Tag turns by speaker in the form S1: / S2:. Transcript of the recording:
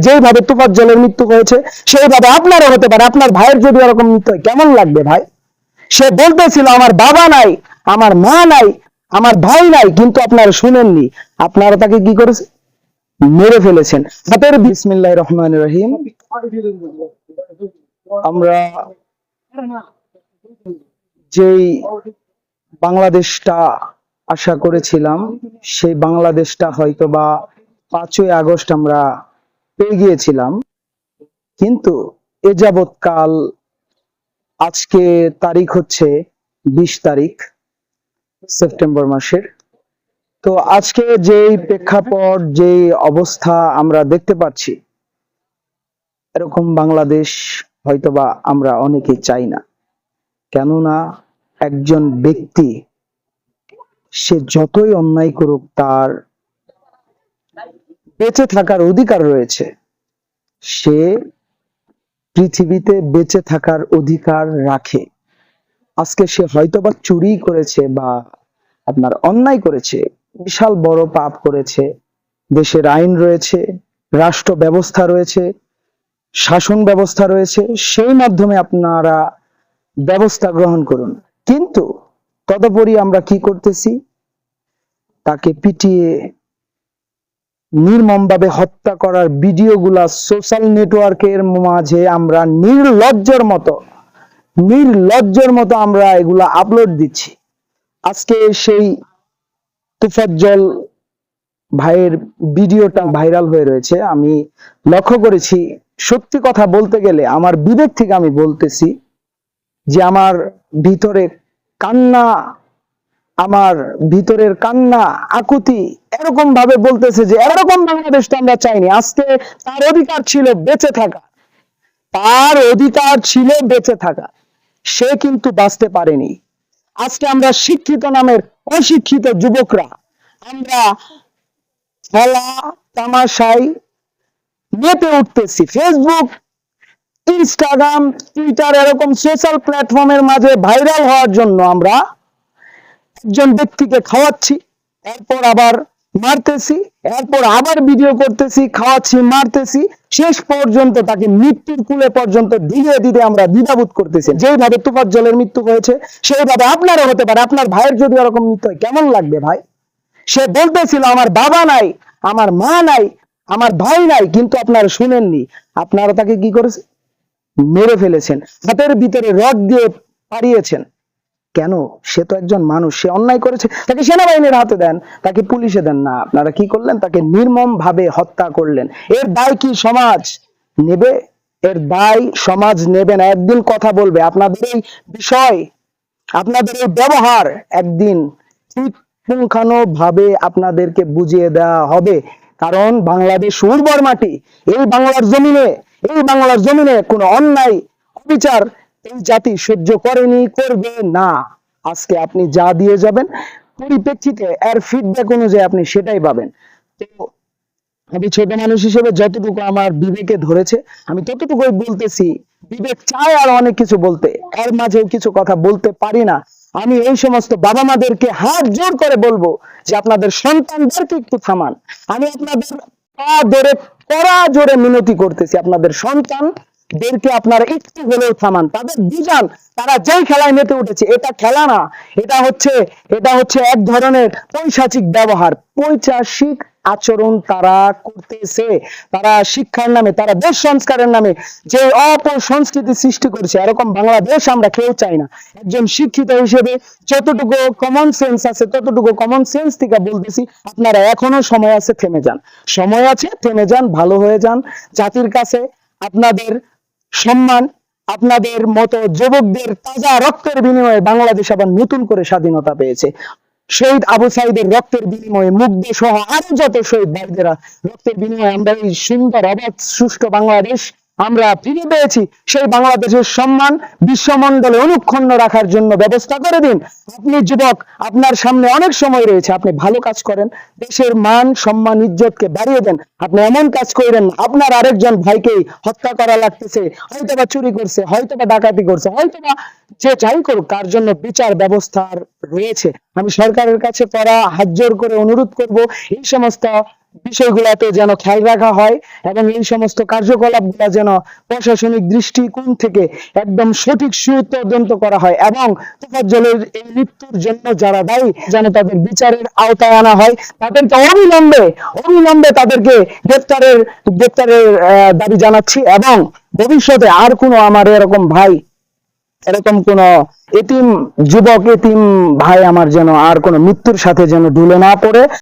S1: যেইভাবে তোফাজ্জলের মৃত্যু হয়েছে সেইভাবে আপনারও হতে পারে। আপনার ভাইয়ের যদি এরকম মৃত্যু হয় কেমন লাগবে ভাই? সে বলতেছিল আমার বাবা নাই, আমার মা নাই, আমার ভাই নাই, কিন্তু আপনারা শুনেননি, আপনারা তাকে কি করেছে? মেরে ফেলেছেন। হাতের বিসমিল্লাহির রহমানির রহিম। আমরা যেই বাংলাদেশটা আশা করেছিলাম সেই বাংলাদেশটা হয়তো বা 5ই আগস্ট আমরা পেয়ে গিয়েছিলাম, কিন্তু এ যাবৎকাল আজকে তারিখ হচ্ছে 20 তারিখ সেপ্টেম্বর মাসের। তো আজকে যেই প্রেক্ষাপট, যেই অবস্থা আমরা দেখতে পাচ্ছি, এরকম বাংলাদেশ হয়তোবা আমরা অনেকেই চাই না। কেননা একজন ব্যক্তি সে যতই অন্যায় করুক তার বেঁচে থাকার অধিকার রয়েছে। সে পৃথিবীতে বেঁচে থাকার অধিকার রাখে। আজকে সে হয়তোবা চুরি করেছে বা আপনার অন্যায় করেছে, বিশাল বড় পাপ করেছে, দেশের আইন রয়েছে, রাষ্ট্র ব্যবস্থা রয়েছে, শাসন ব্যবস্থা রয়েছে, সেই মাধ্যমে আপনারা ব্যবস্থা গ্রহণ করুন। কিন্তু তদুপরি আমরা কি করতেছি? তাকে পিটিয়ে নির্মমভাবে হত্যা করার ভিডিওগুলা সোশ্যাল নেটওয়ার্কের মাঝে আমরা নির্লজ্জের মতো আমরা এগুলা আপলোড দিচ্ছি। আজকে সেই তোফাজ্জল ভাইয়ের ভিডিওটা ভাইরাল হয়ে রয়েছে। আমি লক্ষ্য করেছি, সত্যি কথা বলতে গেলে আমার বিবেক থেকে আমি বলতেছি যে আমার ভিতরে কান্না, আমার ভিতরের কান্না আকুতি এরকম ভাবে বলতেছে যে এরকম বাংলাদেশ তো আমরা চাইনি। আজকে তার অধিকার ছিল বেঁচে থাকা, তার অধিকার ছিল বেঁচে থাকা, সে কিন্তু বাঁচতে পারেনি। আজকে আমরা শিক্ষিত নামের অশিক্ষিত যুবকরা আমরা খেলা তামাশায় মেতে উঠতেছি। ফেসবুক, ইনস্টাগ্রাম, টুইটার এরকম সোশ্যাল প্ল্যাটফর্মের মাঝে ভাইরাল হওয়ার জন্য আমরা একজন ব্যক্তিকে খাওয়াচ্ছি, এরপর আবার মারতেছি, এরপর আবার ভিডিও করতেছি, খাওয়াচ্ছি, মারতেছি, শেষ পর্যন্ত তাকে মৃত্যুর কূলে পর্যন্ত ঢিলে দিতে আমরা দ্বিধাবোধ করতেছি। যেইভাবে তোফাজ্জলের মৃত্যু হয়েছে সেইভাবে আপনারও হতে পারে। আপনার ভাইয়ের যদি এরকম মৃত্যু হয় কেমন লাগবে ভাই? সে বলতেছিল আমার বাবা নাই, আমার মা নাই, আমার ভাই নাই, কিন্তু আপনারা শুনেননি, আপনারা তাকে কি করেছে? মেরে ফেলেছেন, হাতের ভিতরে রড দিয়ে পাড়িয়েছেন। কেন? সে তো একজন মানুষ, সে অন্যায় করেছে, তাকে সেনাবাহিনীর হাতে দেন, তাকে পুলিশে দেন না। আপনারা কি করলেন? তাকে নির্মম ভাবে হত্যা করলেন। এর দায় কি সমাজ নেবে? এর দায় সমাজ নেবে না। একদিন কথা বলবে। আপনাদের এই বিষয়, আপনাদের এই ব্যবহার একদিন পুঙ্খানুপুঙ্খানুভাবে আপনাদেরকে বুঝিয়ে দেওয়া হবে। কারণ বাংলাদেশ উর্বর মাটি। এই বাংলার জমিনে কোনো অন্যায়, অবিচার এই জাতি সহ্য করেনি, করবে না। আজকে আপনি যা দিয়ে যাবেন পরিপ্রেক্ষিতে এর ফিডব্যাক অনুযায়ী আপনি সেটাই পাবেন। তো আমি ছোট মানুষ হিসেবে যতটুকু আমার বিবেকে ধরেছে আমি ততটুকুই বলতেছি। বিবেক চায় আর অনেক কিছু বলতে, এর মাঝেও কিছু কথা বলতে পারি না। আমি এই সমস্ত বাবা মাদেরকে হাত জোর করে বলবো যে আপনাদের সন্তানদেরকে একটু থামান। আমি আপনাদের পা ধরে কড়া জোরে মিনতি করতেছি, আপনাদের সন্তানদেরকে আপনারা একটু হলেও থামান, তাদের বুঝান। তারা যেই খেলায় মেতে উঠেছে, এটা খেলা না, এটা হচ্ছে এক ধরনের পৈশাচিক ব্যবহার, পৈশাচিক আচরণ তারা করতেছে। তারা শিক্ষার নামে, তারা দেশ সংস্কারের নামে যে অপসংস্কৃতি সৃষ্টি করছে, এরকম বাংলাদেশ আমরা কেউ চাই না। একজন শিক্ষিত হিসেবে যতটুকু কমন সেন্স আছে ততটুকু কমন সেন্স থেকে বলতেছি, আপনারা এখনো সময় আছে, থেমে যান। সময় আছে, থেমে যান, ভালো হয়ে যান। জাতির কাছে আপনাদের সম্মান, আপনাদের মতো যুবকদের তাজা রক্তের বিনিময়ে বাংলাদেশ আবার নতুন করে স্বাধীনতা পেয়েছে। শহীদ আবু সাইদের রক্তের বিনিময়ে, মুগ্ধ সহ আরো যত শহীদ ভাইদেরা রক্তের বিনিময়ে আমরা এই সুন্দর অবাধ সুষ্ঠু বাংলাদেশ আমরা ফিরে পেয়েছি। সেই বাংলাদেশের সম্মান বিশ্বমণ্ডলে অনুক্ষণ রাখার জন্য ব্যবস্থা করে দিন। আপনি যুবক, আপনার সামনে অনেক সময় রয়েছে, আপনি ভালো কাজ করেন, দেশের মান সম্মান ইজ্জতকে বাড়িয়ে দেন। আপনি এমন কাজ করেন আপনার আরেকজন ভাইকে হত্যা করা লাগতেছে, হয়তোবা চুরি করছে, হয়তোবা ডাকাতি করছে, হয়তোবা যে যাই করুক, তার জন্য বিচার ব্যবস্থা রয়েছে। আমি সরকারের কাছে করা হাত জোর করে অনুরোধ করব, এই সমস্ত বিষয়গুলোতে যেন খেয়াল রাখা হয় এবং এই সমস্ত কার্যকলাপগুলো যেন প্রশাসনিক দৃষ্টিকোণ থেকে একদম সঠিক সুতদন্ত করা হয় এবং তোফাজ্জলের এই মৃত্যুর জন্য যারা দায়ী যেন তাদের বিচারের আওতায় আনা হয়, তাদেরকে অবিলম্বে অবিলম্বে তাদেরকে গ্রেপ্তারের দাবি জানাচ্ছি এবং ভবিষ্যতে আর কোনো আমার এরকম ভাই, এরকম কোন এতিম যুবক, এতিম ভাই আমার যেন আর কোনো মৃত্যুর সাথে যেন ঢুলে না পড়ে।